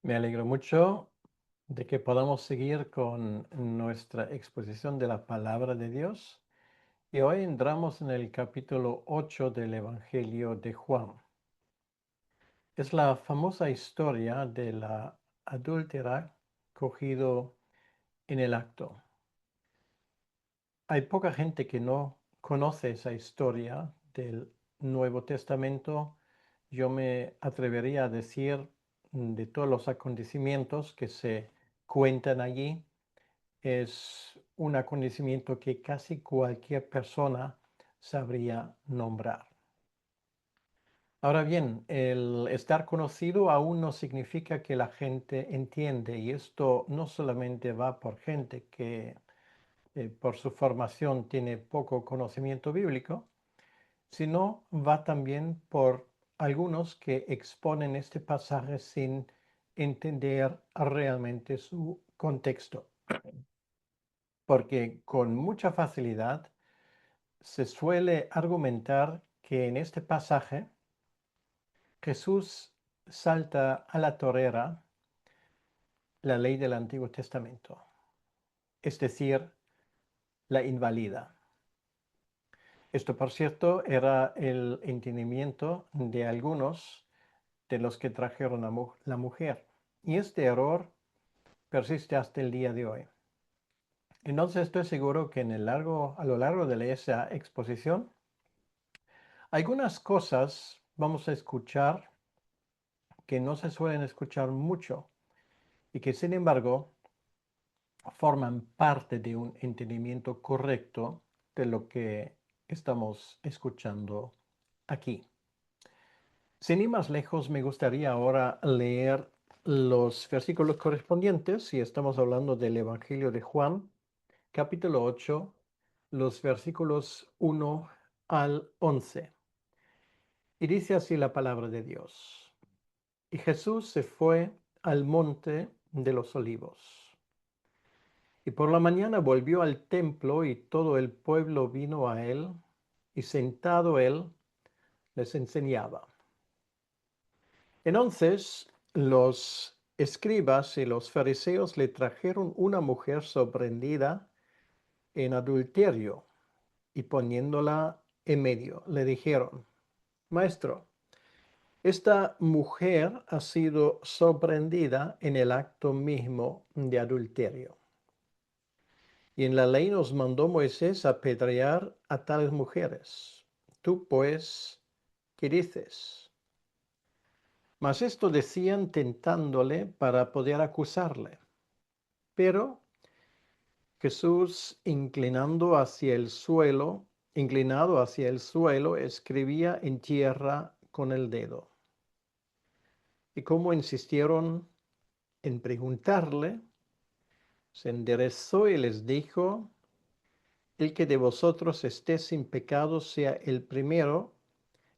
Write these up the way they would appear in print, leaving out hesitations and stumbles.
Me alegro mucho de que podamos seguir con nuestra exposición de la palabra de Dios y hoy entramos en el capítulo 8 del Evangelio de Juan. Es la famosa historia de la adúltera cogido en el acto. Hay poca gente que no conoce esa historia del Nuevo Testamento. Yo me atrevería a decir de todos los acontecimientos que se cuentan allí, es un acontecimiento que casi cualquier persona sabría nombrar. Ahora bien, el estar conocido aún no significa que la gente entiende, y esto no solamente va por gente que por su formación tiene poco conocimiento bíblico, sino va también por algunos que exponen este pasaje sin entender realmente su contexto, porque con mucha facilidad se suele argumentar que en este pasaje Jesús salta a la torera la ley del Antiguo Testamento, es decir, la invalida. Esto, por cierto, era el entendimiento de algunos de los que trajeron a la mujer. Y este error persiste hasta el día de hoy. Entonces estoy seguro que a lo largo de esa exposición, algunas cosas vamos a escuchar que no se suelen escuchar mucho y que sin embargo forman parte de un entendimiento correcto de lo que estamos escuchando aquí. Sin ir más lejos, me gustaría ahora leer los versículos correspondientes, y estamos hablando del Evangelio de Juan, capítulo 8, los versículos 1 al 11. Y dice así la palabra de Dios. Y Jesús se fue al monte de los olivos. Y por la mañana volvió al templo y todo el pueblo vino a él, y sentado él les enseñaba. Entonces los escribas y los fariseos le trajeron una mujer sorprendida en adulterio y poniéndola en medio, le dijeron, Maestro, esta mujer ha sido sorprendida en el acto mismo de adulterio. Y en la ley nos mandó Moisés apedrear a tales mujeres. Tú pues, ¿qué dices? Mas esto decían tentándole para poder acusarle. Pero Jesús, inclinado hacia el suelo, escribía en tierra con el dedo. Y como insistieron en preguntarle, se enderezó y les dijo, el que de vosotros esté sin pecado sea el primero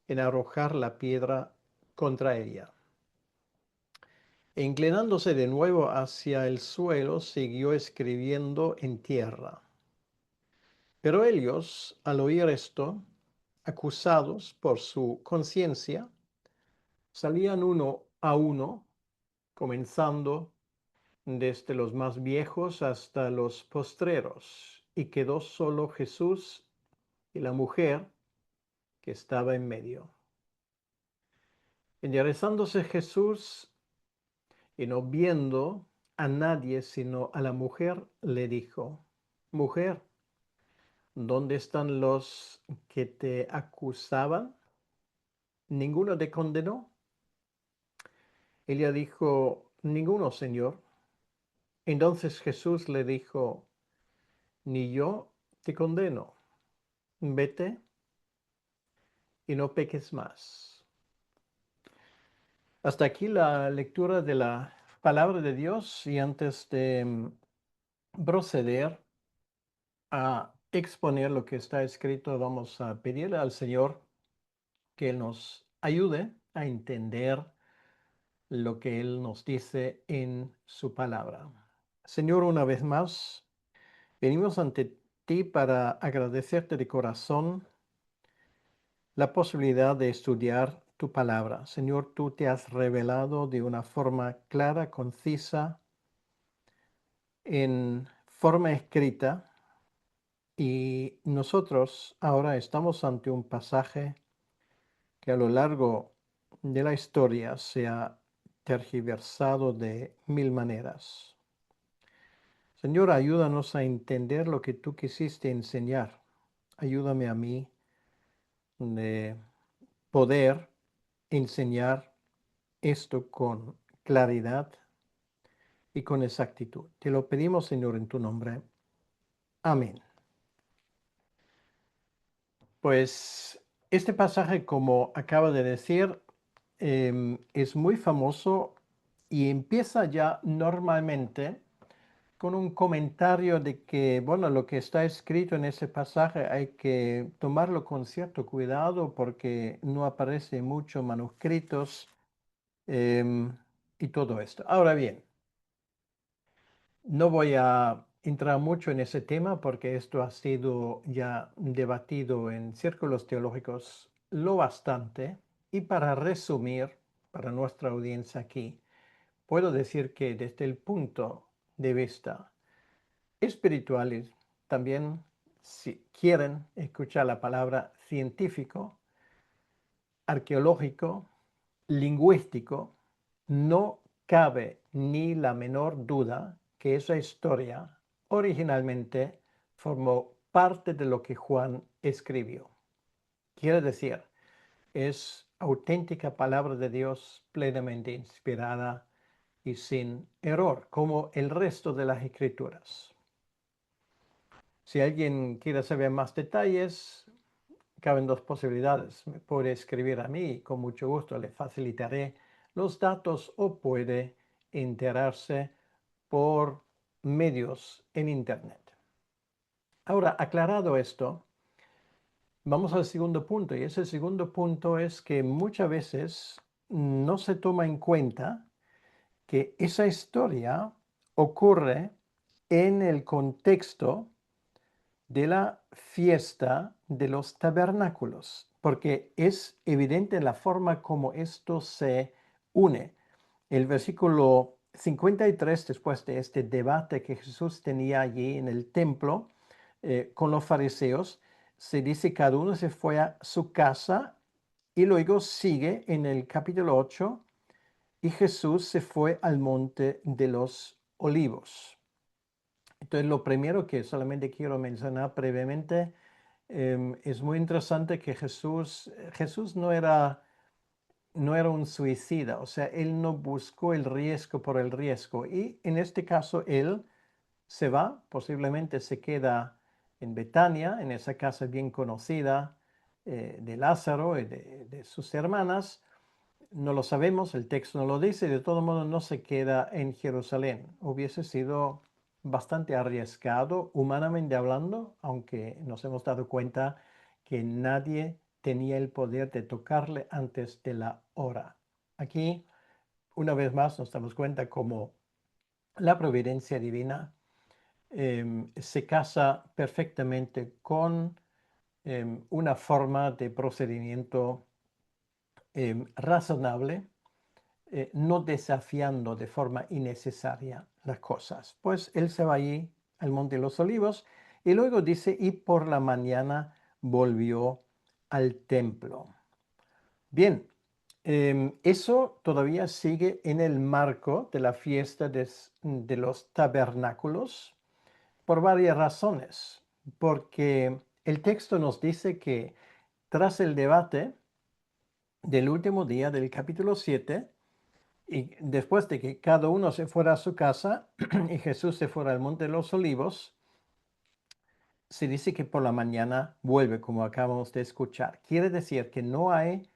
en arrojar la piedra contra ella. E inclinándose de nuevo hacia el suelo, siguió escribiendo en tierra. Pero ellos, al oír esto, acusados por su conciencia, salían uno a uno, comenzando desde los más viejos hasta los postreros, y quedó solo Jesús y la mujer que estaba en medio. Enderezándose Jesús y no viendo a nadie sino a la mujer, le dijo, Mujer, ¿dónde están los que te acusaban? ¿Ninguno te condenó? Ella dijo, Ninguno, Señor. Entonces Jesús le dijo, Ni yo te condeno. Vete y no peques más. Hasta aquí la lectura de la palabra de Dios, y antes de proceder a exponer lo que está escrito, vamos a pedirle al Señor que nos ayude a entender lo que Él nos dice en su palabra. Señor, una vez más, venimos ante ti para agradecerte de corazón la posibilidad de estudiar tu palabra. Señor, tú te has revelado de una forma clara, concisa, en forma escrita, y nosotros ahora estamos ante un pasaje que a lo largo de la historia se ha tergiversado de mil maneras. Señor, ayúdanos a entender lo que tú quisiste enseñar. Ayúdame a mí de poder enseñar esto con claridad y con exactitud. Te lo pedimos, Señor, en tu nombre. Amén. Pues este pasaje, como acaba de decir, es muy famoso y empieza ya normalmente con un comentario de que, bueno, lo que está escrito en ese pasaje hay que tomarlo con cierto cuidado porque no aparece mucho manuscritos, y todo esto. Ahora bien, no voy a entrar mucho en ese tema porque esto ha sido ya debatido en círculos teológicos lo bastante. Y para resumir, para nuestra audiencia aquí, puedo decir que desde el punto de vista espiritual, también si quieren escuchar la palabra científico, arqueológico, lingüístico, no cabe ni la menor duda que esa historia originalmente formó parte de lo que Juan escribió. Quiere decir, es auténtica palabra de Dios plenamente inspirada y sin error, como el resto de las escrituras. Si alguien quiere saber más detalles, caben dos posibilidades. Me puede escribir a mí y con mucho gusto le facilitaré los datos, o puede enterarse por medios en Internet. Ahora, aclarado esto, vamos al segundo punto, y ese segundo punto es que muchas veces no se toma en cuenta que esa historia ocurre en el contexto de la fiesta de los tabernáculos, porque es evidente la forma como esto se une. El versículo 53, después de este debate que Jesús tenía allí en el templo con los fariseos, se dice cada uno se fue a su casa, y luego sigue en el capítulo 8, y Jesús se fue al monte de los olivos. Entonces, lo primero que solamente quiero mencionar brevemente, es muy interesante que Jesús no era un suicida, o sea, él no buscó el riesgo por el riesgo, y en este caso él se va, posiblemente se queda en Betania, en esa casa bien conocida de Lázaro y de sus hermanas. No lo sabemos, el texto no lo dice, de todo modo no se queda en Jerusalén. Hubiese sido bastante arriesgado, humanamente hablando, aunque nos hemos dado cuenta que nadie tenía el poder de tocarle antes de la hora. Aquí, una vez más, nos damos cuenta cómo la providencia divina se casa perfectamente con una forma de procedimiento razonable, no desafiando de forma innecesaria las cosas. Pues él se va allí al Monte de los Olivos, y luego dice, y por la mañana volvió al templo. Bien, eso todavía sigue en el marco de la fiesta de los tabernáculos por varias razones. Porque el texto nos dice que tras el debate del último día del capítulo 7, y después de que cada uno se fuera a su casa y Jesús se fuera al Monte de los Olivos, se dice que por la mañana vuelve, como acabamos de escuchar. Quiere decir que no hay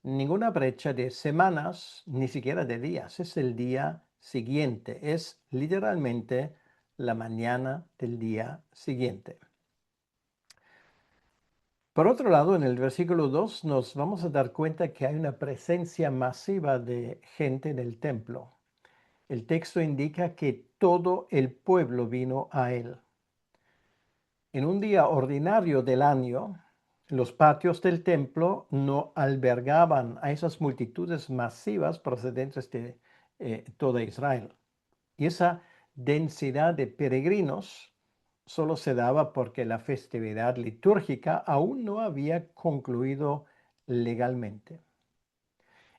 ninguna brecha de semanas, ni siquiera de días. Es el día siguiente. Es literalmente la mañana del día siguiente. Por otro lado, en el versículo 2 nos vamos a dar cuenta que hay una presencia masiva de gente en el templo. El texto indica que todo el pueblo vino a él. En un día ordinario del año, los patios del templo no albergaban a esas multitudes masivas procedentes de toda Israel. Y esa densidad de peregrinos solo se daba porque la festividad litúrgica aún no había concluido legalmente.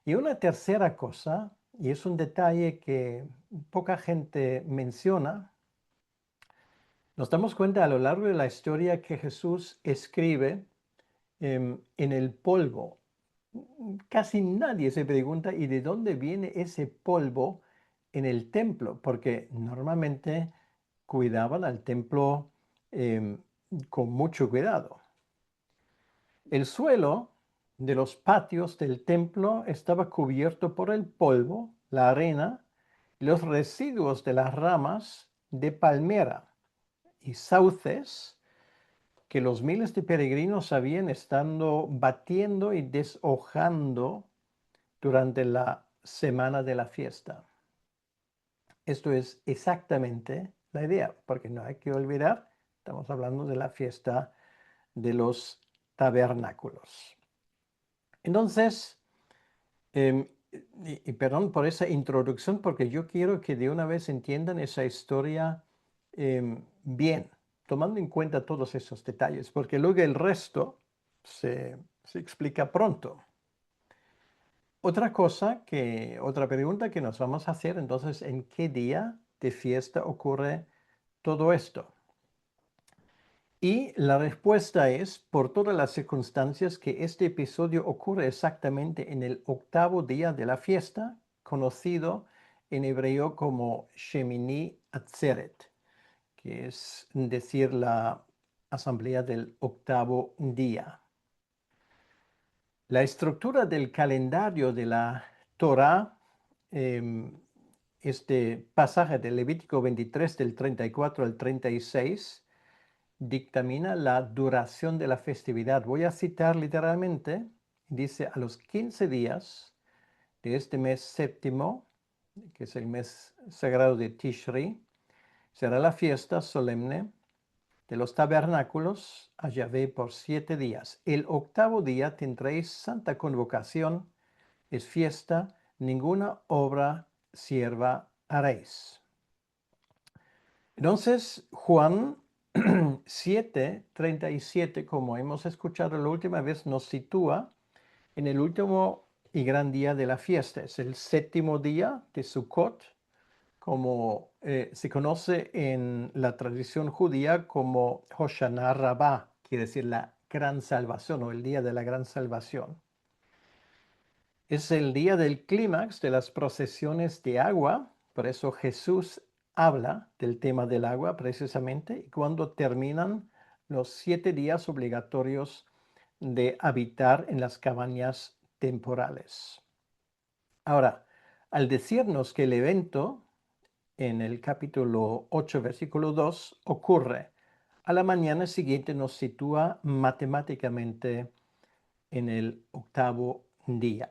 Y una tercera cosa, y es un detalle que poca gente menciona, nos damos cuenta a lo largo de la historia que Jesús escribe en el polvo. Casi nadie se pregunta, ¿y de dónde viene ese polvo en el templo? Porque normalmente cuidaban al templo em, con mucho cuidado. El suelo de los patios del templo estaba cubierto por el polvo, la arena y los residuos de las ramas de palmera y sauces que los miles de peregrinos habían estado batiendo y deshojando durante la semana de la fiesta. Esto es exactamente la idea, porque no hay que olvidar, estamos hablando de la fiesta de los tabernáculos. Entonces, y perdón por esa introducción, porque yo quiero que de una vez entiendan esa historia bien, tomando en cuenta todos esos detalles, porque luego el resto se explica pronto. Otra pregunta que nos vamos a hacer entonces, ¿en qué día de fiesta ocurre todo esto? Y la respuesta es, por todas las circunstancias, que este episodio ocurre exactamente en el octavo día de la fiesta, conocido en hebreo como Shemini Atzeret, que es decir, la asamblea del octavo día. La estructura del calendario de la Torá, este pasaje de Levítico 23 del 34 al 36, dictamina la duración de la festividad. Voy a citar literalmente, dice, a los 15 días de este mes séptimo, que es el mes sagrado de Tishri, será la fiesta solemne de los tabernáculos a Yahvé por 7 días. El octavo día tendréis santa convocación, es fiesta, ninguna obra sierva haréis. Entonces, Juan 7:37, como hemos escuchado la última vez, nos sitúa en el último y gran día de la fiesta. Es el séptimo día de Sukkot, como se conoce en la tradición judía como Hoshana Rabbah, quiere decir la gran salvación o el día de la gran salvación. Es el día del clímax de las procesiones de agua, por eso Jesús habla del tema del agua precisamente, y cuando terminan los 7 días obligatorios de habitar en las cabañas temporales. Ahora, al decirnos que el evento en el capítulo 8, versículo 2, ocurre a la mañana siguiente, nos sitúa matemáticamente en el octavo día.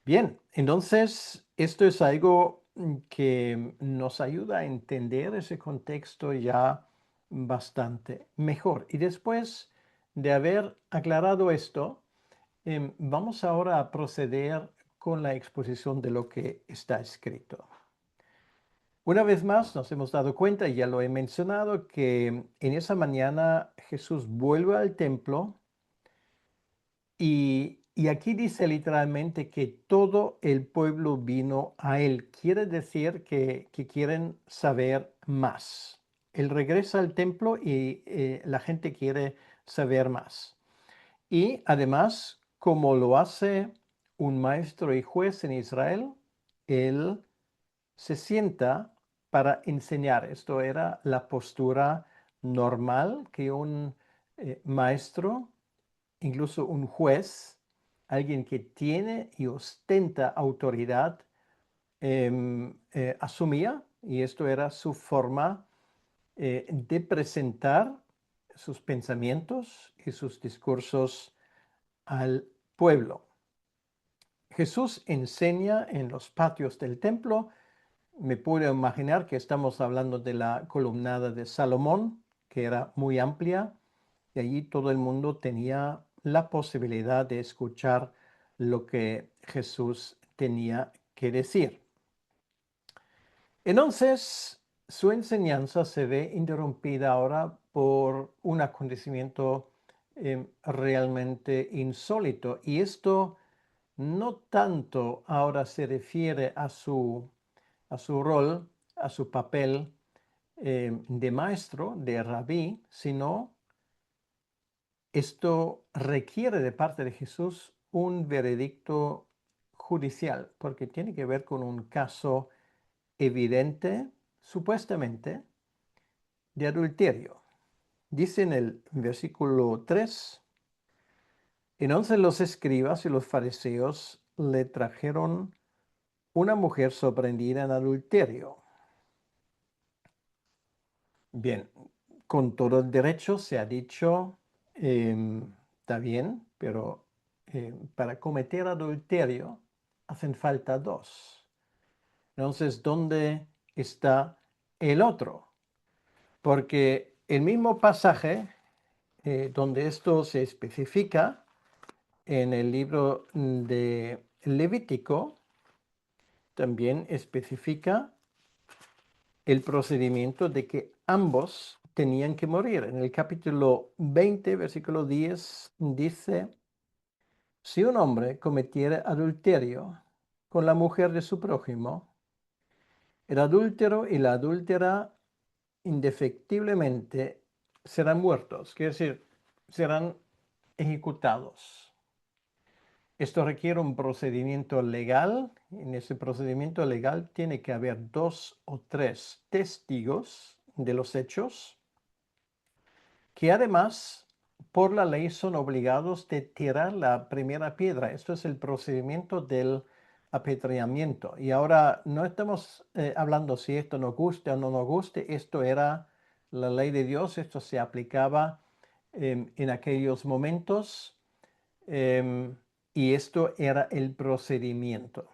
Bien, entonces esto es algo que nos ayuda a entender ese contexto ya bastante mejor. Y después de haber aclarado esto, vamos ahora a proceder con la exposición de lo que está escrito. Una vez más nos hemos dado cuenta, y ya lo he mencionado, que en esa mañana Jesús vuelve al templo y aquí dice literalmente que todo el pueblo vino a él. Quiere decir que quieren saber más. Él regresa al templo y la gente quiere saber más. Y además, como lo hace un maestro y juez en Israel, él se sienta para enseñar. Esto era la postura normal que un maestro, incluso un juez, alguien que tiene y ostenta autoridad, asumía, y esto era su forma de presentar sus pensamientos y sus discursos al pueblo. Jesús enseña en los patios del templo. Me puedo imaginar que estamos hablando de la columnada de Salomón, que era muy amplia, y allí todo el mundo tenía la posibilidad de escuchar lo que Jesús tenía que decir. Entonces, su enseñanza se ve interrumpida ahora por un acontecimiento realmente insólito. Y esto no tanto ahora se refiere a su rol, a su papel de maestro, de rabí, sino esto requiere de parte de Jesús un veredicto judicial, porque tiene que ver con un caso evidente, supuestamente, de adulterio. Dice en el versículo 3, entonces los escribas y los fariseos le trajeron una mujer sorprendida en adulterio. Bien, con todo el derecho se ha dicho, está bien, pero para cometer adulterio hacen falta dos. Entonces, ¿dónde está el otro? Porque el mismo pasaje donde esto se especifica en el libro de Levítico, también especifica el procedimiento de que ambos tenían que morir. En el capítulo 20, versículo 10, dice, si un hombre cometiera adulterio con la mujer de su prójimo, el adúltero y la adúltera indefectiblemente serán muertos, quiere decir, serán ejecutados. Esto requiere un procedimiento legal. En ese procedimiento legal tiene que haber 2 o 3 testigos de los hechos que además por la ley son obligados de tirar la primera piedra. Esto es el procedimiento del apedreamiento. Y ahora no estamos hablando si esto nos guste o no nos guste. Esto era la ley de Dios. Esto se aplicaba en aquellos momentos. Y esto era el procedimiento.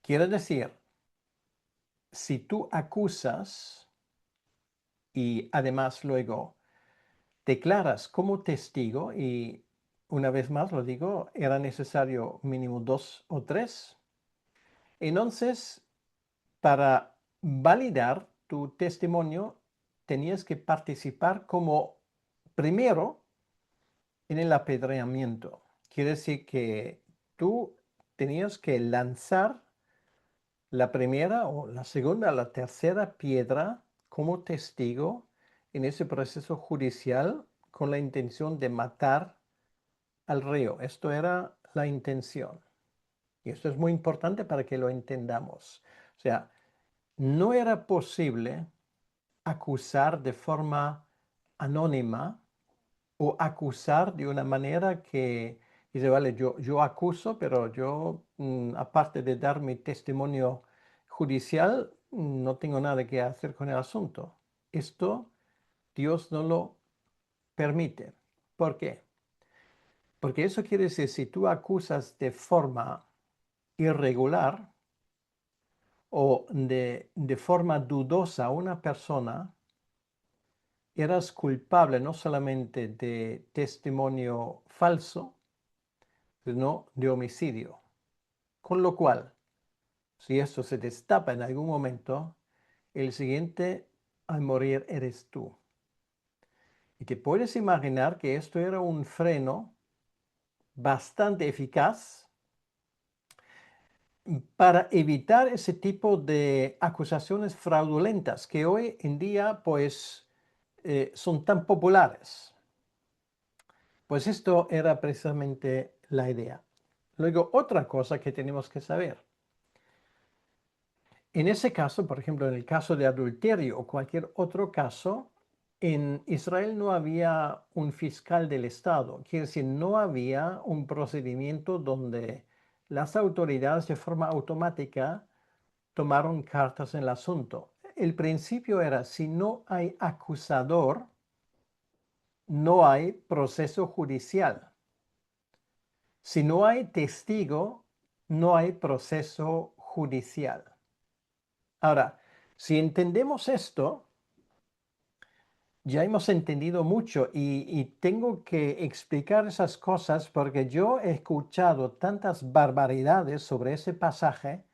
Quiere decir, si tú acusas y además luego declaras como testigo, y una vez más lo digo, era necesario mínimo 2 o 3, entonces para validar tu testimonio tenías que participar como primero en el apedreamiento. Quiere decir que tú tenías que lanzar la primera o la segunda, la tercera piedra como testigo en ese proceso judicial con la intención de matar al reo. Esto era la intención. Y esto es muy importante para que lo entendamos. O sea, no era posible acusar de forma anónima o acusar de una manera que dice, vale, yo acuso, pero yo, aparte de dar mi testimonio judicial, no tengo nada que hacer con el asunto. Esto Dios no lo permite. ¿Por qué? Porque eso quiere decir, si tú acusas de forma irregular o de forma dudosa a una persona, eras culpable no solamente de testimonio falso, sino de homicidio. Con lo cual, si esto se destapa en algún momento, el siguiente a morir eres tú. Y te puedes imaginar que esto era un freno bastante eficaz para evitar ese tipo de acusaciones fraudulentas que hoy en día pues son tan populares. Pues esto era precisamente la idea. Luego, otra cosa que tenemos que saber. En ese caso, por ejemplo, en el caso de adulterio o cualquier otro caso, en Israel no había un fiscal del Estado. Quiere decir, no había un procedimiento donde las autoridades de forma automática tomaron cartas en el asunto. El principio era, si no hay acusador, no hay proceso judicial. Si no hay testigo, no hay proceso judicial. Ahora, si entendemos esto, ya hemos entendido mucho y tengo que explicar esas cosas porque yo he escuchado tantas barbaridades sobre ese pasaje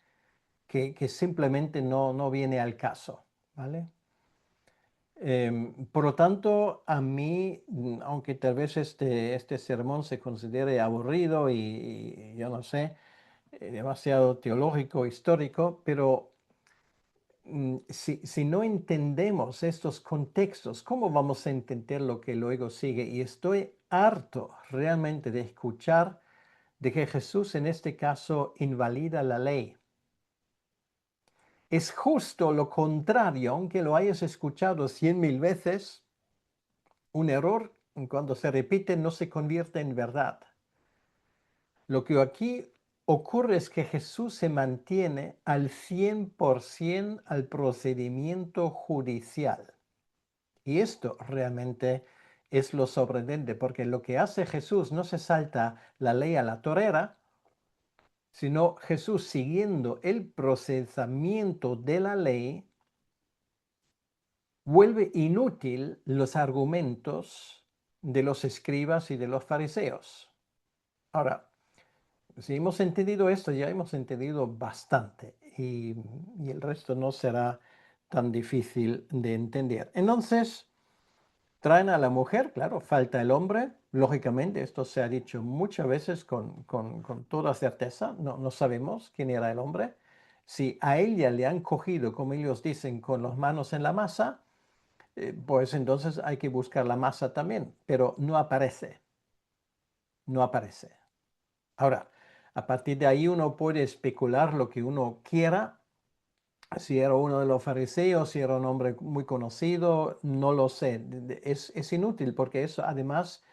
que simplemente no viene al caso, ¿vale? Por lo tanto, a mí, aunque tal vez este sermón se considere aburrido y yo no sé, demasiado teológico, histórico, pero si no entendemos estos contextos, ¿cómo vamos a entender lo que luego sigue? Y estoy harto realmente de escuchar de que Jesús en este caso invalida la ley. Es justo lo contrario, aunque lo hayas escuchado 100.000 veces, un error cuando se repite no se convierte en verdad. Lo que aquí ocurre es que Jesús se mantiene al 100% al procedimiento judicial. Y esto realmente es lo sorprendente, porque lo que hace Jesús no se salta la ley a la torera, sino Jesús siguiendo el procesamiento de la ley, vuelve inútil los argumentos de los escribas y de los fariseos. Ahora, si hemos entendido esto, ya hemos entendido bastante y el resto no será tan difícil de entender. Entonces, traen a la mujer, claro, falta el hombre. Lógicamente, esto se ha dicho muchas veces con toda certeza. No sabemos quién era el hombre. Si a ella le han cogido, como ellos dicen, con las manos en la masa, pues entonces hay que buscar la masa también, pero no aparece, no aparece. Ahora, a partir de ahí uno puede especular lo que uno quiera. Si era uno de los fariseos, si era un hombre muy conocido, no lo sé. Es inútil porque eso además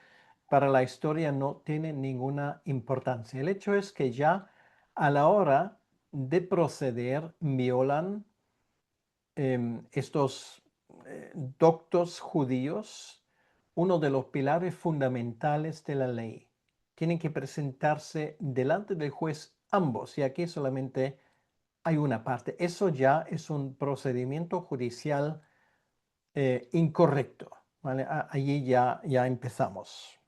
para la historia no tiene ninguna importancia. El hecho es que ya a la hora de proceder violan estos doctos judíos, uno de los pilares fundamentales de la ley. Tienen que presentarse delante del juez ambos y aquí solamente hay una parte. Eso ya es un procedimiento judicial incorrecto. ¿Vale? Allí ya empezamos.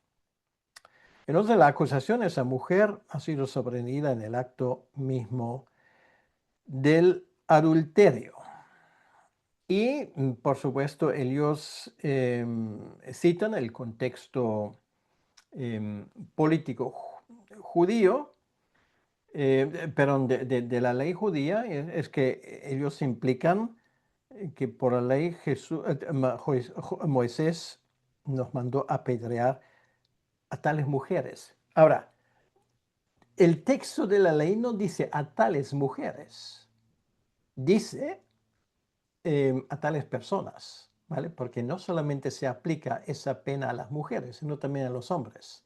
Entonces la acusación a esa mujer ha sido sorprendida en el acto mismo del adulterio. Y por supuesto ellos citan el contexto político judío, perdón, de la ley judía, es que ellos implican que por la ley Moisés nos mandó apedrear a tales mujeres. Ahora, el texto de la ley no dice a tales mujeres, dice a tales personas, ¿vale? Porque no solamente se aplica esa pena a las mujeres, sino también a los hombres.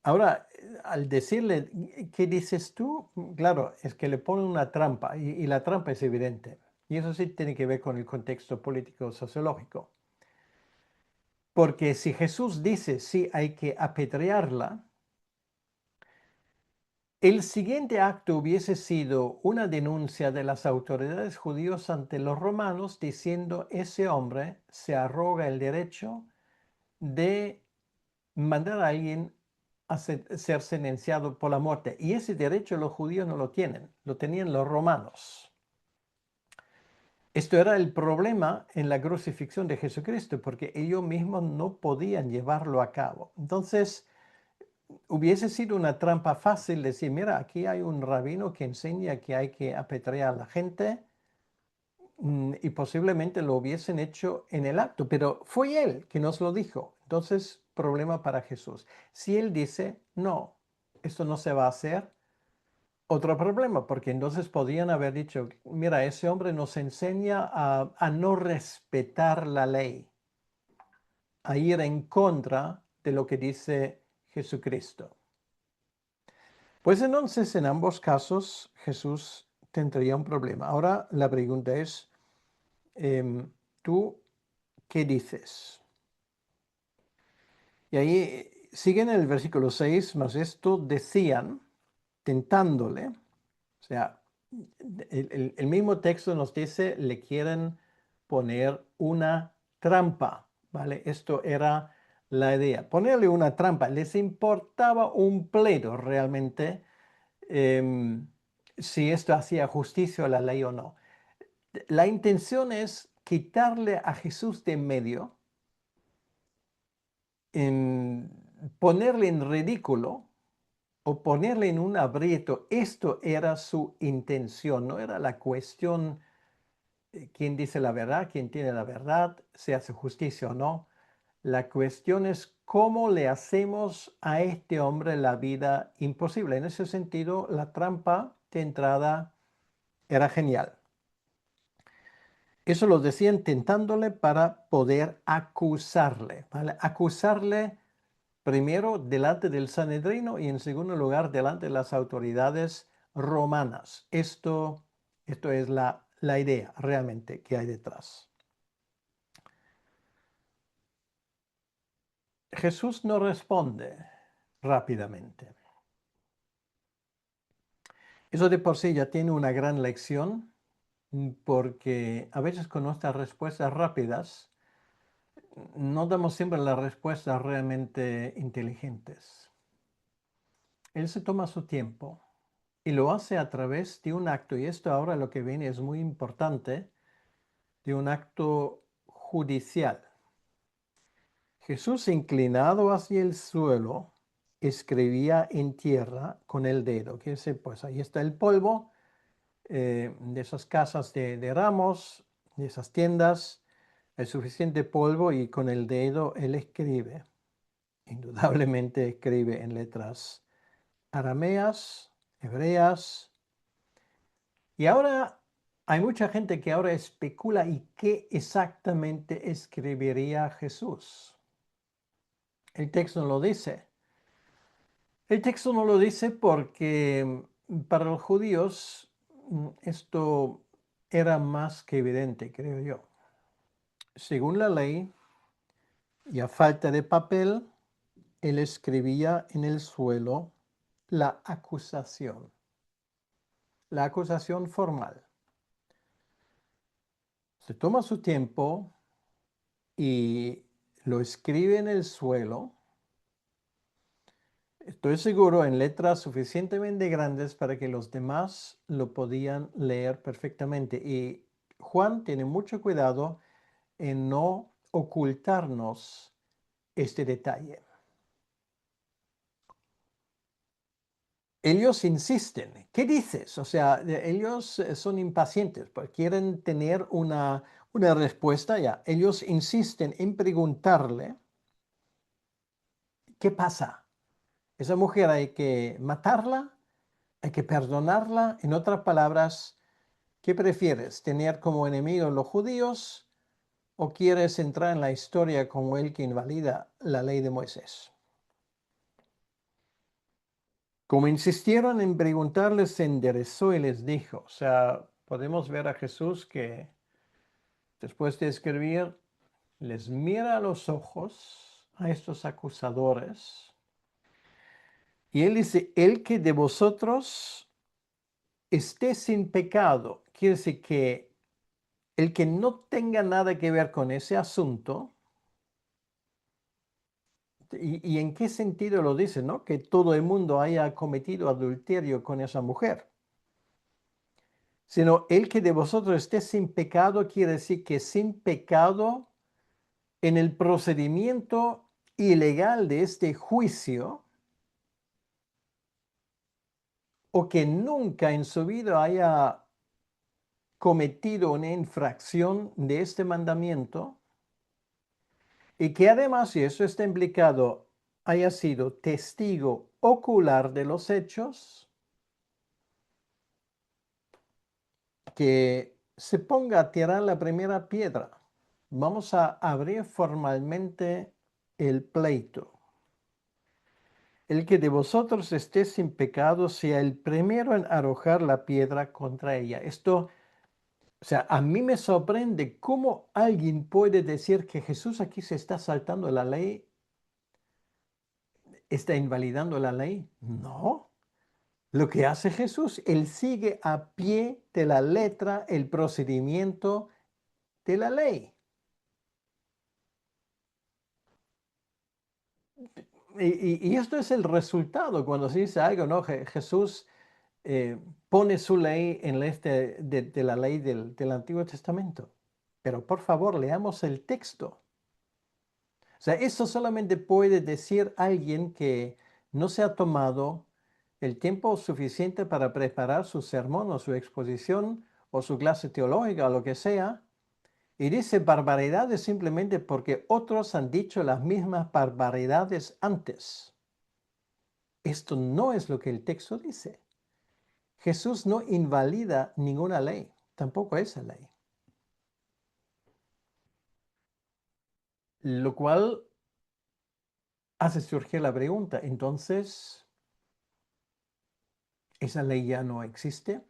Ahora, al decirle, ¿qué dices tú? Claro, es que le ponen una trampa y la trampa es evidente. Y eso sí tiene que ver con el contexto político sociológico. Porque si Jesús dice, sí, hay que apedrearla, el siguiente acto hubiese sido una denuncia de las autoridades judías ante los romanos diciendo ese hombre se arroga el derecho de mandar a alguien a ser sentenciado por la muerte. Y ese derecho los judíos no lo tienen, lo tenían los romanos. Esto era el problema en la crucifixión de Jesucristo, porque ellos mismos no podían llevarlo a cabo. Entonces, hubiese sido una trampa fácil decir, mira, aquí hay un rabino que enseña que hay que apedrear a la gente y posiblemente lo hubiesen hecho en el acto, pero fue él que nos lo dijo. Entonces, problema para Jesús. Si él dice, no, esto no se va a hacer, otro problema, porque entonces podrían haber dicho, mira, ese hombre nos enseña a no respetar la ley, a ir en contra de lo que dice Jesucristo. Pues entonces en ambos casos Jesús tendría un problema. Ahora la pregunta es, ¿tú qué dices? Y ahí sigue en el versículo 6, más esto decían, tentándole, o sea, el mismo texto nos dice, le quieren poner una trampa, ¿vale? Esto era la idea, ponerle una trampa. Les importaba un pledo realmente si esto hacía justicia a la ley o no. La intención es quitarle a Jesús de en medio, ponerle en ridículo o ponerle en un aprieto. Esto era su intención, no era la cuestión quién dice la verdad, quién tiene la verdad, se hace justicia o no. La cuestión es cómo le hacemos a este hombre la vida imposible. En ese sentido, la trampa de entrada era genial. Eso lo decían tentándole para poder acusarle, ¿vale? Acusarle primero delante del Sanedrino y en segundo lugar delante de las autoridades romanas. Esto es la idea realmente que hay detrás. Jesús no responde rápidamente. Eso de por sí ya tiene una gran lección porque a veces con nuestras respuestas rápidas no damos siempre las respuestas realmente inteligentes. Él se toma su tiempo y lo hace a través de un acto, y esto ahora lo que viene es muy importante, de un acto judicial. Jesús, inclinado hacia el suelo, escribía en tierra con el dedo, que es, pues ahí está el polvo de esas casas de ramos, de esas tiendas, el suficiente polvo y con el dedo él escribe. Indudablemente escribe en letras arameas, hebreas. Y ahora hay mucha gente que ahora especula y qué exactamente escribiría Jesús. El texto no lo dice. El texto no lo dice porque para los judíos esto era más que evidente, creo yo. Según la ley, y a falta de papel, él escribía en el suelo la acusación formal. Se toma su tiempo y lo escribe en el suelo. Estoy seguro en letras suficientemente grandes para que los demás lo podían leer perfectamente. Y Juan tiene mucho cuidado en no ocultarnos este detalle. Ellos insisten. ¿Qué dices? O sea, ellos son impacientes, pues quieren tener una respuesta ya. Ellos insisten en preguntarle, ¿qué pasa? Esa mujer hay que matarla, hay que perdonarla. En otras palabras, ¿qué prefieres? ¿Tener como enemigos los judíos o quieres entrar en la historia como el que invalida la ley de Moisés? Como insistieron en preguntarles, se enderezó y les dijo, o sea, podemos ver a Jesús que después de escribir, les mira a los ojos a estos acusadores y él dice, el que de vosotros esté sin pecado, quiere decir que el que no tenga nada que ver con ese asunto, y en qué sentido lo dice, ¿no? Que todo el mundo haya cometido adulterio con esa mujer. Sino el que de vosotros esté sin pecado, quiere decir que sin pecado en el procedimiento ilegal de este juicio, o que nunca en su vida haya cometido una infracción de este mandamiento, y que además, si eso está implicado, haya sido testigo ocular de los hechos, que se ponga a tirar la primera piedra. Vamos a abrir formalmente el pleito. El que de vosotros esté sin pecado sea el primero en arrojar la piedra contra ella. Esto, o sea, a mí me sorprende cómo alguien puede decir que Jesús aquí se está saltando la ley, está invalidando la ley. No. Lo que hace Jesús, él sigue a pie de la letra el procedimiento de la ley. Y esto es el resultado cuando se dice algo, ¿no? Jesús pone su ley en de la ley del Antiguo Testamento. Pero por favor, leamos el texto. O sea, eso solamente puede decir alguien que no se ha tomado el tiempo suficiente para preparar su sermón o su exposición o su clase teológica o lo que sea. Y dice barbaridades simplemente porque otros han dicho las mismas barbaridades antes. Esto no es lo que el texto dice. Jesús no invalida ninguna ley, tampoco esa ley. Lo cual hace surgir la pregunta, entonces, ¿esa ley ya no existe?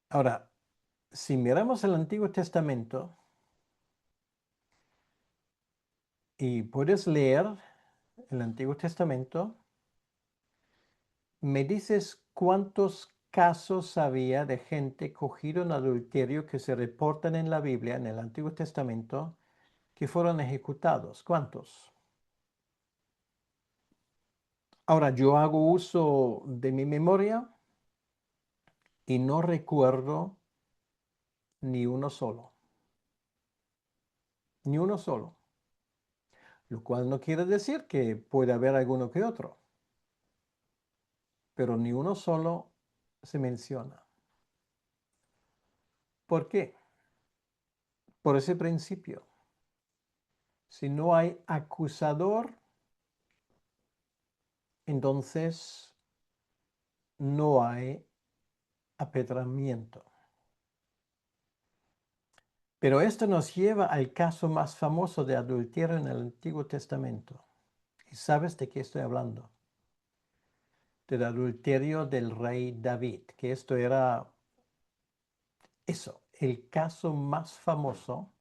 Ahora, si miramos el Antiguo Testamento y puedes leer el Antiguo Testamento, me dices cuántos casos había de gente cogido en adulterio que se reportan en la Biblia, en el Antiguo Testamento, que fueron ejecutados. ¿Cuántos? Ahora, yo hago uso de mi memoria y no recuerdo ni uno solo. Ni uno solo. Lo cual no quiere decir que puede haber alguno que otro, pero ni uno solo se menciona. ¿Por qué? Por ese principio. Si no hay acusador, entonces no hay apedramiento. Pero esto nos lleva al caso más famoso de adulterio en el Antiguo Testamento. ¿Y sabes de qué estoy hablando? Del adulterio del rey David, que esto era eso, el caso más famoso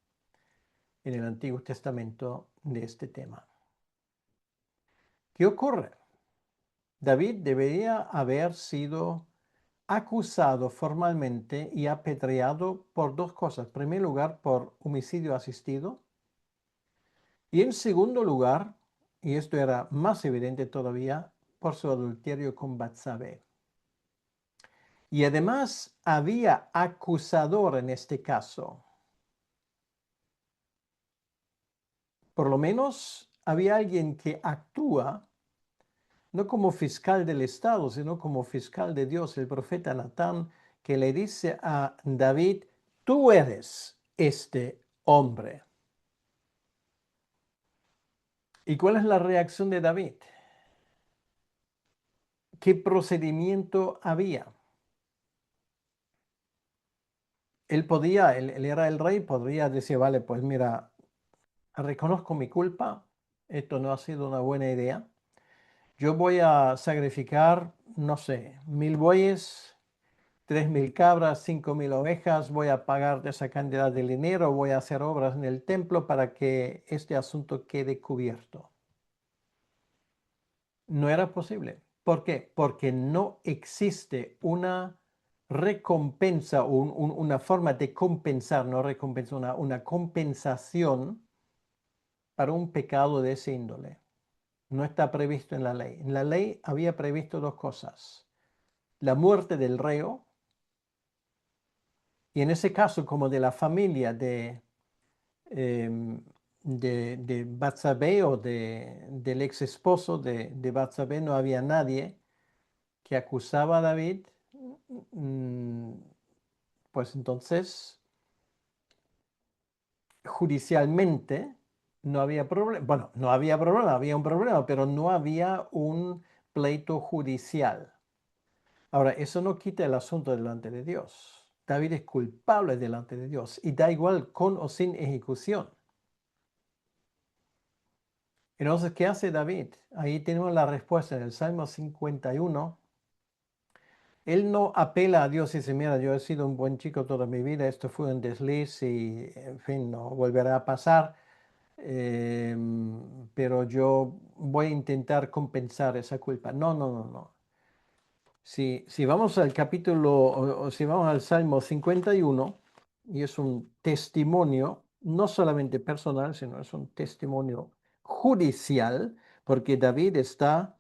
en el Antiguo Testamento de este tema. ¿Qué ocurre? David debería haber sido acusado formalmente y apedreado por dos cosas. En primer lugar, por homicidio asistido. Y en segundo lugar, y esto era más evidente todavía, por su adulterio con Batsabé. Y además había acusador en este caso. Por lo menos había alguien que actúa no como fiscal del Estado, sino como fiscal de Dios, el profeta Natán, que le dice a David, tú eres este hombre. ¿Y cuál es la reacción de David? ¿Qué procedimiento había? Él era el rey, podría decir, vale, pues mira, reconozco mi culpa, esto no ha sido una buena idea. Yo voy a sacrificar, no sé, 1000 bueyes, 3000 cabras, 5000 ovejas, voy a pagar de esa cantidad de dinero, voy a hacer obras en el templo para que este asunto quede cubierto. No era posible. ¿Por qué? Porque no existe una recompensa o una forma de compensar, no recompensa, una compensación para un pecado de ese índole. No está previsto en la ley. En la ley había previsto dos cosas. La muerte del reo, y en ese caso como de la familia em, de Batsabé o del ex esposo de Batsabé, no había nadie que acusaba a David, mm, pues entonces judicialmente no había problema. Bueno, no había problema, había un problema, pero no había un pleito judicial. Ahora, eso no quita el asunto delante de Dios. David es culpable delante de Dios y da igual con o sin ejecución. Entonces, ¿qué hace David? Ahí tenemos la respuesta en el Salmo 51. Él no apela a Dios y dice, mira, yo he sido un buen chico toda mi vida, esto fue un desliz y, en fin, no volverá a pasar, pero yo voy a intentar compensar esa culpa. No, no, no, no. Si vamos al capítulo, o si vamos al Salmo 51, y es un testimonio, no solamente personal, sino es un testimonio judicial, porque David está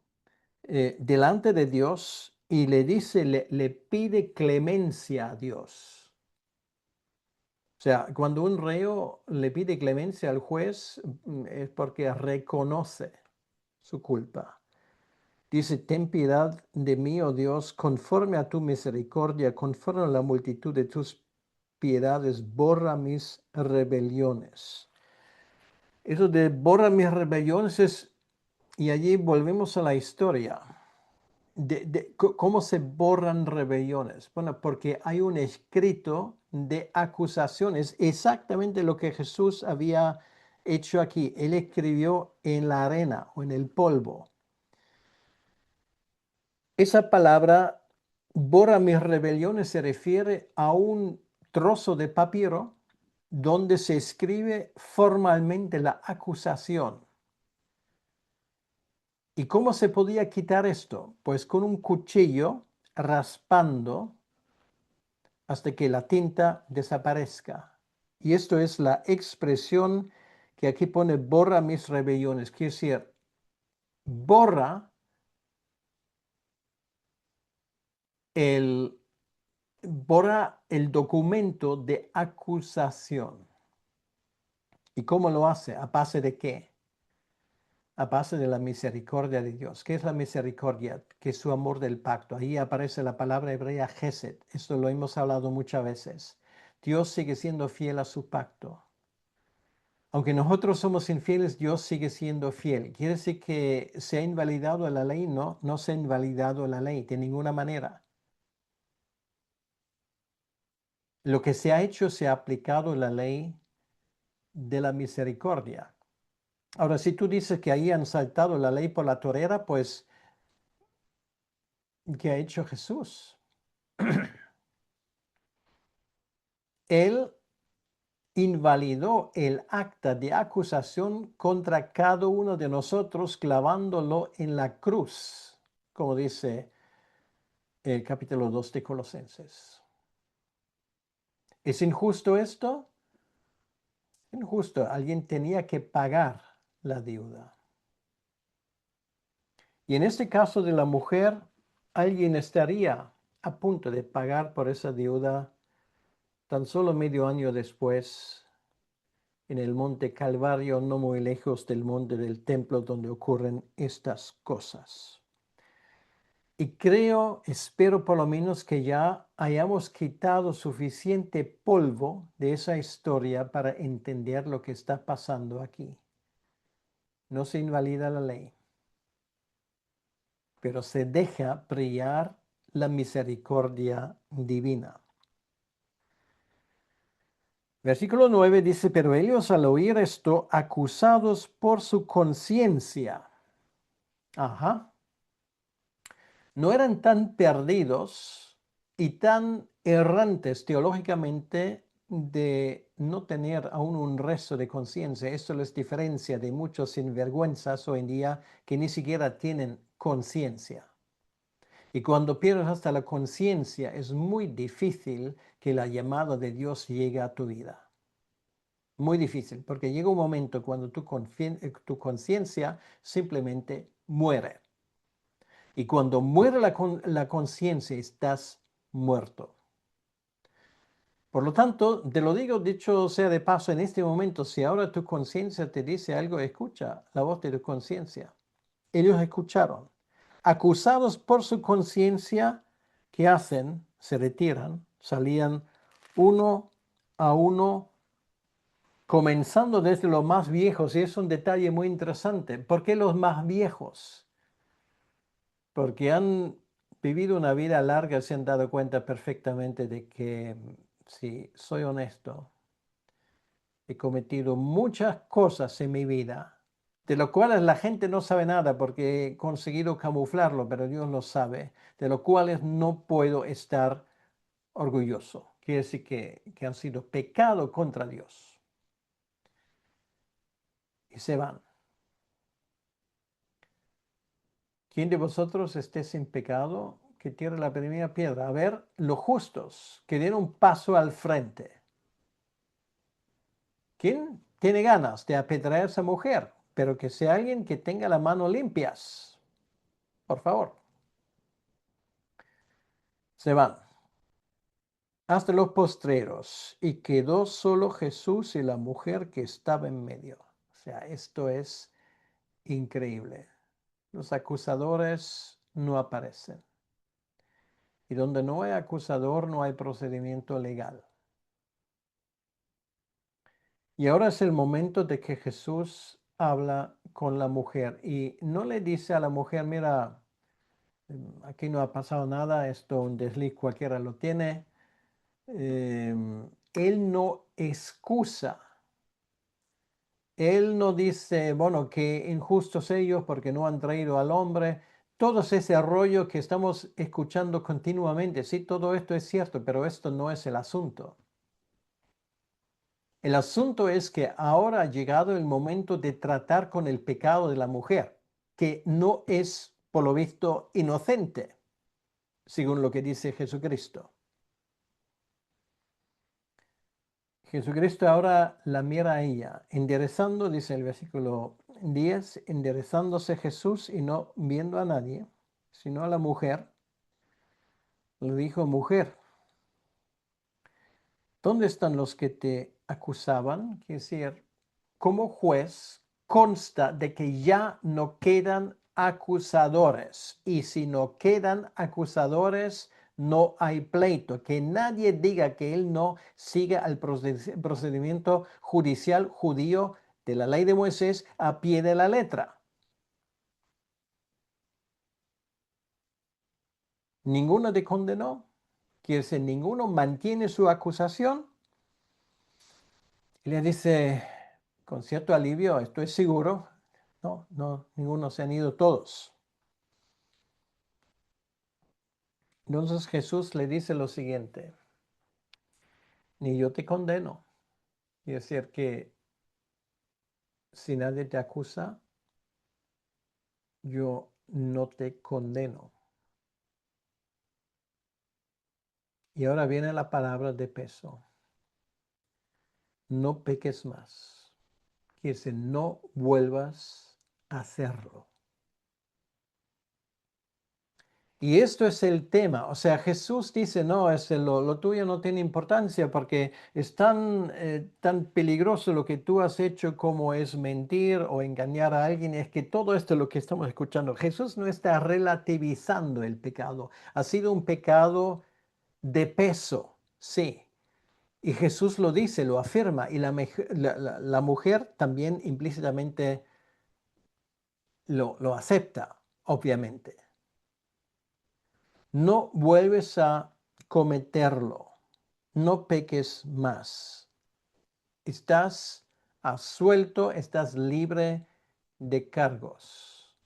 delante de Dios y le dice, le pide clemencia a Dios. O sea, cuando un reo le pide clemencia al juez, es porque reconoce su culpa. Dice, ten piedad de mí, oh Dios, conforme a tu misericordia, conforme a la multitud de tus piedades, borra mis rebeliones. Eso de borra mis rebeliones es, y allí volvemos a la historia. ¿Cómo se borran rebeliones? Bueno, porque hay un escrito de acusaciones, exactamente lo que Jesús había hecho aquí. Él escribió en la arena o en el polvo. Esa palabra, borra mis rebeliones, se refiere a un trozo de papiro donde se escribe formalmente la acusación. ¿Y cómo se podía quitar esto? Pues con un cuchillo raspando hasta que la tinta desaparezca. Y esto es la expresión que aquí pone borra mis rebeliones. Quiere decir, borra el, borra el documento de acusación. ¿Y cómo lo hace? ¿A base de qué? A base de la misericordia de Dios. ¿Qué es la misericordia? Que es su amor del pacto. Ahí aparece la palabra hebrea Gesed. Esto lo hemos hablado muchas veces. Dios sigue siendo fiel a su pacto. Aunque nosotros somos infieles, Dios sigue siendo fiel. ¿Quiere decir que se ha invalidado la ley? No, no se ha invalidado la ley de ninguna manera. Lo que se ha hecho, se ha aplicado la ley de la misericordia. Ahora, si tú dices que ahí han saltado la ley por la torera, pues, ¿qué ha hecho Jesús? Él invalidó el acta de acusación contra cada uno de nosotros clavándolo en la cruz, como dice el capítulo 2 de Colosenses. ¿Es injusto esto? Injusto. Alguien tenía que pagar la deuda. Y en este caso de la mujer, alguien estaría a punto de pagar por esa deuda tan solo medio año después en el monte Calvario, no muy lejos del monte del templo donde ocurren estas cosas. Y creo, espero por lo menos que ya hayamos quitado suficiente polvo de esa historia para entender lo que está pasando aquí. No se invalida la ley, pero se deja brillar la misericordia divina. Versículo 9 dice, pero ellos al oír esto, acusados por su conciencia, ajá, no eran tan perdidos y tan errantes teológicamente de no tener aún un resto de conciencia. Esto les diferencia de muchos sinvergüenzas hoy en día que ni siquiera tienen conciencia. Y cuando pierdes hasta la conciencia, es muy difícil que la llamada de Dios llegue a tu vida. Muy difícil, porque llega un momento cuando tu conciencia simplemente muere. Y cuando muere la conciencia, estás muerto. Por lo tanto, te lo digo, dicho sea de paso, en este momento, si ahora tu conciencia te dice algo, escucha la voz de tu conciencia. Ellos escucharon. Acusados por su conciencia, ¿qué hacen? Se retiran, salían uno a uno, comenzando desde los más viejos. Y es un detalle muy interesante. ¿Por qué los más viejos? Porque han vivido una vida larga, se han dado cuenta perfectamente de que, si soy honesto, he cometido muchas cosas en mi vida, de lo cuales la gente no sabe nada porque he conseguido camuflarlo, pero Dios lo sabe, de lo cuales no puedo estar orgulloso. Quiere decir que han sido pecado contra Dios. Y se van. ¿Quién de vosotros esté sin pecado? que tire la primera piedra. A ver, los justos que den un paso al frente. ¿Quién tiene ganas de apedrear a esa mujer? Pero que sea alguien que tenga las manos limpias. Por favor. Se van hasta los postreros y quedó solo Jesús y la mujer que estaba en medio. O sea, esto es increíble. Los acusadores no aparecen. Y donde no hay acusador, no hay procedimiento legal. Y ahora es el momento de que Jesús habla con la mujer y no le dice a la mujer, mira, aquí no ha pasado nada, esto un desliz cualquiera lo tiene. Él no excusa. Él no dice, bueno, que injustos ellos porque no han traído al hombre. Todo ese rollo que estamos escuchando continuamente. Sí, todo esto es cierto, pero esto no es el asunto. El asunto es que ahora ha llegado el momento de tratar con el pecado de la mujer, que no es, por lo visto, inocente, según lo que dice Jesucristo. Jesucristo ahora la mira a ella, enderezando, dice el versículo 10, enderezándose Jesús y no viendo a nadie, sino a la mujer, le dijo, mujer, ¿dónde están los que te acusaban? Quiere decir, como juez, consta de que ya no quedan acusadores. Y si no quedan acusadores, no hay pleito. Que nadie diga que él no siga el procedimiento judicial judío de la ley de Moisés a pie de la letra. Ninguno te condenó. Quiere decir, ninguno mantiene su acusación. Y le dice, con cierto alivio, estoy seguro. No, no, ninguno se han ido todos. Entonces Jesús le dice lo siguiente, ni yo te condeno. Y decir que si nadie te acusa, yo no te condeno. Y ahora viene la palabra de peso. No peques más. Quiere decir, no vuelvas a hacerlo. Y esto es el tema. O sea, Jesús dice, no, lo tuyo no tiene importancia porque es tan peligroso lo que tú has hecho como es mentir o engañar a alguien. Es que todo esto es lo que estamos escuchando. Jesús no está relativizando el pecado. Ha sido un pecado de peso, sí. Y Jesús lo dice, lo afirma. Y la mujer también implícitamente lo acepta, obviamente. No vuelves a cometerlo. No peques más. Estás absuelto, estás libre de cargos.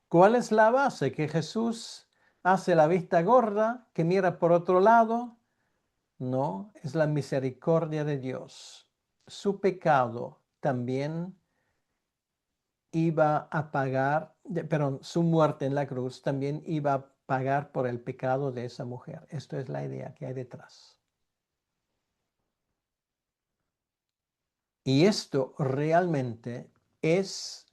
¿Cuál es la base? Que Jesús hace la vista gorda, que mira por otro lado. No, es la misericordia de Dios. Su pecado también iba a pagar, perdón, su muerte en la cruz también iba a pagar por el pecado de esa mujer. Esto es la idea que hay detrás. Y esto realmente es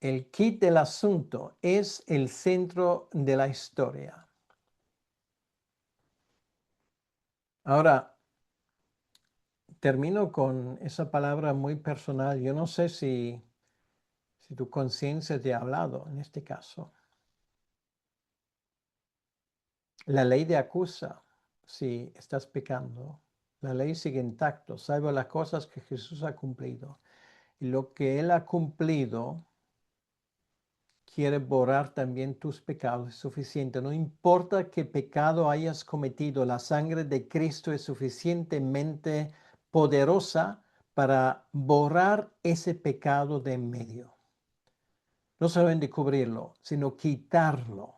el kit del asunto, es el centro de la historia. Ahora, termino con esa palabra muy personal. Yo no sé si tu conciencia te ha hablado en este caso. La ley te acusa si estás pecando. La ley sigue intacto, salvo las cosas que Jesús ha cumplido. Y lo que Él ha cumplido quiere borrar también tus pecados. Es suficiente. No importa qué pecado hayas cometido, la sangre de Cristo es suficientemente poderosa para borrar ese pecado de en medio. No solamente cubrirlo, sino quitarlo.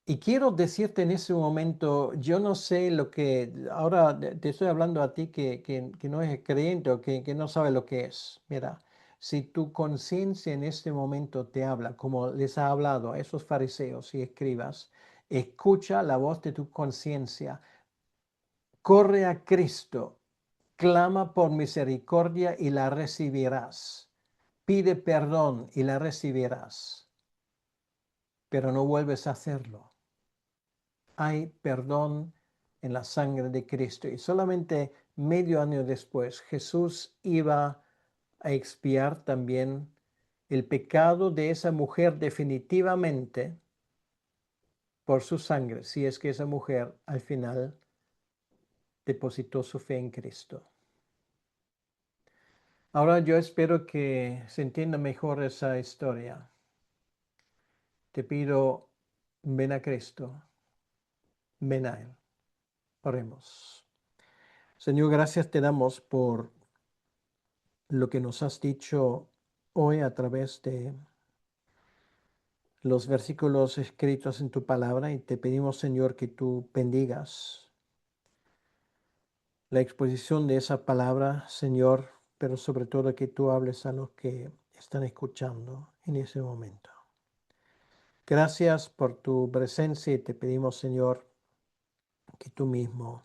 Y quiero decirte en ese momento, yo no sé lo que, ahora te estoy hablando a ti que no es creyente o que no sabe lo que es. Mira, Si tu conciencia en este momento te habla, como les ha hablado a esos fariseos y escribas, escucha la voz de tu conciencia, corre a Cristo, clama por misericordia y la recibirás. Pide perdón y la recibirás, pero no vuelves a hacerlo. Hay perdón en la sangre de Cristo. Y solamente medio año después, Jesús iba a expiar también el pecado de esa mujer definitivamente por su sangre, si es que esa mujer al final depositó su fe en Cristo. Ahora yo espero que se entienda mejor esa historia. Te pido, ven a Cristo, ven a Él. Oremos. Señor, gracias te damos por lo que nos has dicho hoy a través de los versículos escritos en tu palabra y te pedimos, Señor, que tú bendigas la exposición de esa palabra, Señor, pero sobre todo que tú hables a los que están escuchando en ese momento. Gracias por tu presencia y te pedimos, Señor, que tú mismo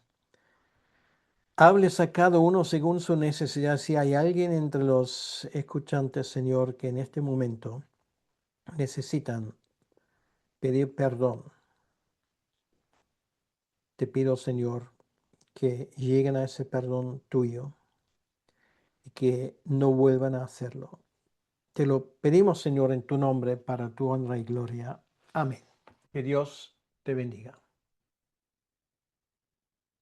hables a cada uno según su necesidad. Si hay alguien entre los escuchantes, Señor, que en este momento necesitan pedir perdón, te pido, Señor, que lleguen a ese perdón tuyo y que no vuelvan a hacerlo. Te lo pedimos, Señor, en tu nombre, para tu honra y gloria. Amén. Que Dios te bendiga.